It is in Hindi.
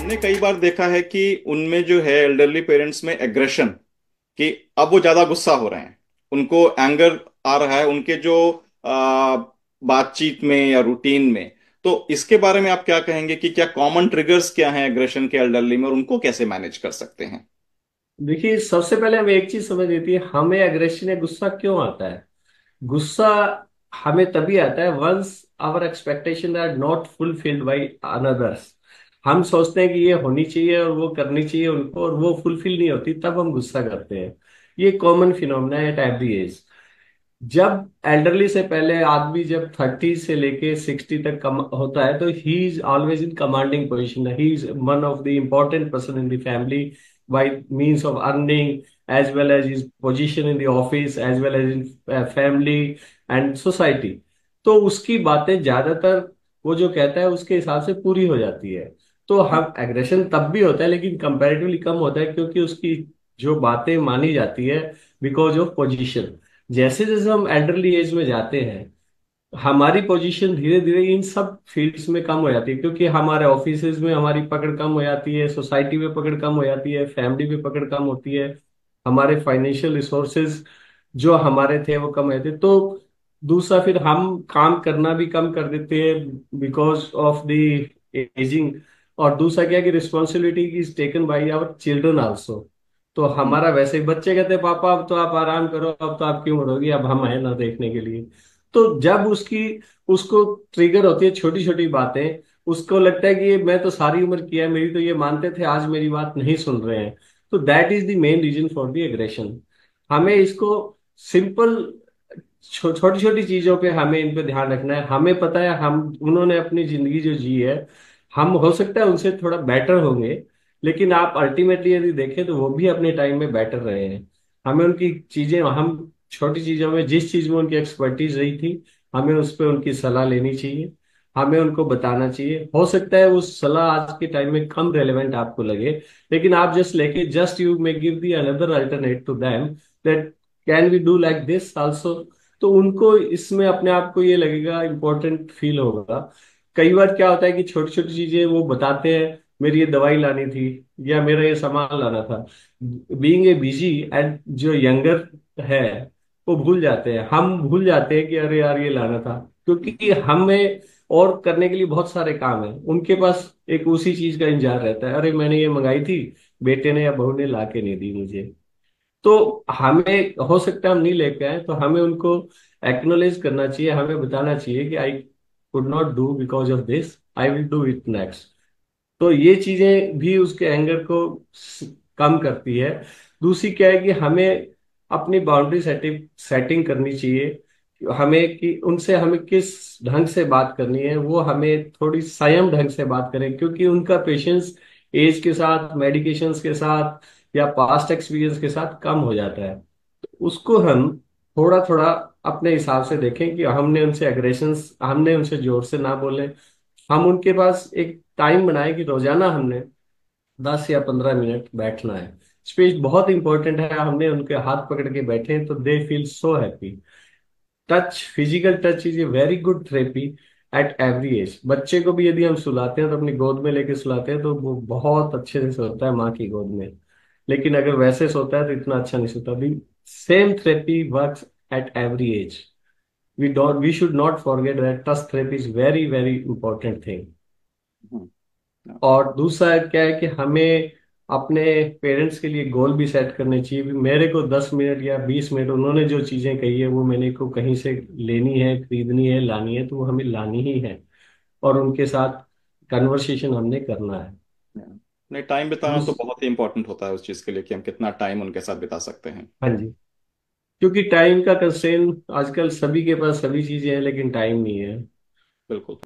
मैंने कई बार देखा है कि उनमें जो है एल्डरली पेरेंट्स में एग्रेशन, कि अब वो ज्यादा गुस्सा हो रहे हैं, उनको एंगर आ रहा है उनके जो आ, बातचीत में या रूटीन में। तो इसके बारे में आप क्या कहेंगे कि क्या कॉमन ट्रिगर्स क्या हैं एग्रेशन के एल्डरली में और उनको कैसे मैनेज कर सकते हैं? देखिए, सबसे पहले हमें एक चीज समझ लेती है, हमें एग्रेशन या गुस्सा क्यों आता है। गुस्सा हमें तभी आता है once our expectation are not fulfilled by another's. हम सोचते हैं कि ये होनी चाहिए और वो करनी चाहिए उनको, और वो फुलफिल नहीं होती, तब हम गुस्सा करते हैं। ये कॉमन फिनोमेना है एट एवरी एज। जब एल्डरली से पहले आदमी जब 30 से लेके 60 तक कम होता है, तो he is always in commanding position, he is one of the important person in the family by means of earning, as well as his position in the office, as well as in family and society. तो उसकी बातें ज्यादातर वो जो कहता है उसके हिसाब से पूरी हो जाती है। तो हम एग्रेशन तब भी होता है लेकिन कंपैरेटिवली कम होता है, क्योंकि उसकी जो बातें मानी जाती है बिकॉज ऑफ पोजिशन। जैसे जैसे हम एल्डरली एज में जाते हैं, हमारी पोजीशन धीरे धीरे इन सब फील्ड्स में कम हो जाती है, क्योंकि हमारे ऑफिसेज में हमारी पकड़ कम हो जाती है, सोसाइटी में पकड़ कम हो जाती है, फैमिली में पकड़ कम होती है, हमारे फाइनेंशियल रिसोर्सेज जो हमारे थे वो कम हो जाते। तो दूसरा, फिर हम काम करना भी कम कर देते हैं बिकॉज ऑफ द एजिंग। और दूसरा क्या है कि responsibility is taken by our children also. तो हम्म। हमारा वैसे ही बच्चे कहते हैं, पापा अब तो आप आराम करो, अब तो आपकी उम्र होगी, अब हम है ना देखने के लिए। तो जब उसको ट्रिगर होती है छोटी छोटी बातें, उसको लगता है कि ये मैं तो सारी उम्र किया है, मेरी तो ये मानते थे, आज मेरी बात नहीं सुन रहे हैं। तो that is the main reason for the aggression. हमें इसको सिंपल छोटी छोटी चीजों पे हमें इन पे ध्यान रखना है। हमें पता है हम उन्होंने अपनी जिंदगी जो जी है, हम हो सकता है उनसे थोड़ा बेटर होंगे, लेकिन आप अल्टीमेटली यदि देखें तो वो भी अपने टाइम में बेटर रहे हैं। हमें उनकी चीजें, हम छोटी चीजों में जिस चीज में उनकी एक्सपर्टीज रही थी, हमें उस पर उनकी सलाह लेनी चाहिए, हमें उनको बताना चाहिए। हो सकता है वो सलाह आज के टाइम में कम रेलेवेंट आपको लगे, लेकिन आप जस्ट लेके just you may give the another alternate to them, that can we do like this also. तो उनको इसमें अपने आप को ये लगेगा, इंपॉर्टेंट फील होगा। कई बार क्या होता है कि छोटी छोटी चीजें वो बताते हैं, मेरी ये दवाई लानी थी या मेरा ये सामान लाना था। बीइंग ए बिजी एंड जो यंगर है, वो भूल जाते हैं, हम भूल जाते हैं कि अरे यार ये लाना था, क्योंकि हमें और करने के लिए बहुत सारे काम है। उनके पास एक उसी चीज का इंतजार रहता है, अरे मैंने ये मंगाई थी, बेटे ने या बहू ने ला के नहीं दी मुझे। तो हमें हो सकता है हम नहीं लेके आए, तो हमें उनको एक्नोलेज करना चाहिए, हमें बताना चाहिए कि I could not do because of this, I will do it next. तो ये चीजें भी उसके एंगर को कम करती है। दूसरी क्या है कि हमें अपनी बाउंड्री सेटिंग सेटिंग करनी चाहिए। हमें कि उनसे हमें किस ढंग से बात करनी है, वो हमें थोड़ी संयम ढंग से बात करें, क्योंकि उनका पेशेंस एज के साथ, मेडिकेशंस के साथ या पास्ट एक्सपीरियंस के साथ कम हो जाता है। तो उसको हम थोड़ा थोड़ा अपने हिसाब से देखें कि हमने उनसे जोर से ना बोलें। हम उनके पास एक टाइम बनाए कि रोजाना हमने 10 या 15 मिनट बैठना है। स्पेस बहुत इंपॉर्टेंट है, हमने उनके हाथ पकड़ के बैठे हैं तो they feel so happy. Touch, physical touch is a very good therapy at every age. बच्चे को भी यदि हम सुलाते हैं तो अपनी गोद में लेके सुलाते हैं तो वो बहुत अच्छे से सोता है माँ की गोद में। लेकिन अगर वैसे सोता है तो इतना अच्छा नहीं सोता भी। Same therapy works at every age. We should not forget that touch therapy is very very important thing. Hmm. और दूसरा क्या है कि हमें अपने पेरेंट्स के लिए गोल भी सेट करने चाहिए भी। मेरे को 10 मिनट या 20 मिनट उन्होंने जो चीजें कही है वो मैंने को कहीं से लेनी है, खरीदनी है, लानी है, तो वो हमें लानी ही है, और उनके साथ कन्वर्सेशन हमने करना है। नहीं, टाइम बिताना तो दूस बहुत ही इंपॉर्टेंट होता है उस चीज के लिए कि हम कितना टाइम उनके साथ बिता सकते हैं। हाँ जी। क्योंकि टाइम का कंस्ट्रेन आजकल सभी के पास सभी चीजें हैं, लेकिन टाइम नहीं है। बिल्कुल।